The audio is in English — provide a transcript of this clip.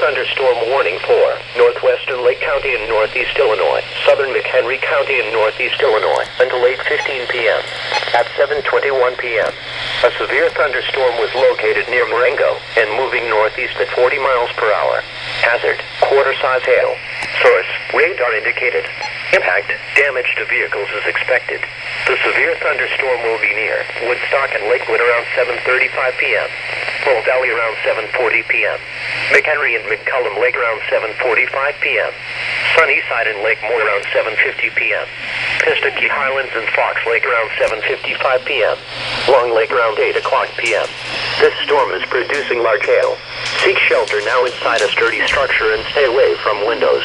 thunderstorm warning for northwestern Lake County and northeast Illinois, southern McHenry County and northeast Illinois until 8:15 p.m. At 7:21 p.m., a severe thunderstorm was located near Marengo and moving northeast at 40 miles per hour. Hazard, quarter-size hail. Source, radar indicated. Impact, damage to vehicles is expected. The severe thunderstorm will be near Woodstock and Lakewood around 7:35 p.m. Bull Valley around 7:40 p.m. McHenry and McCullum Lake around 7:45 p.m. Sunnyside and Lake Moore around 7:50 p.m. Pistakee Highlands and Fox Lake around 7:55 p.m. Long Lake around 8 o'clock p.m. This storm is producing large hail. Seek shelter now inside a sturdy structure and stay away from windows.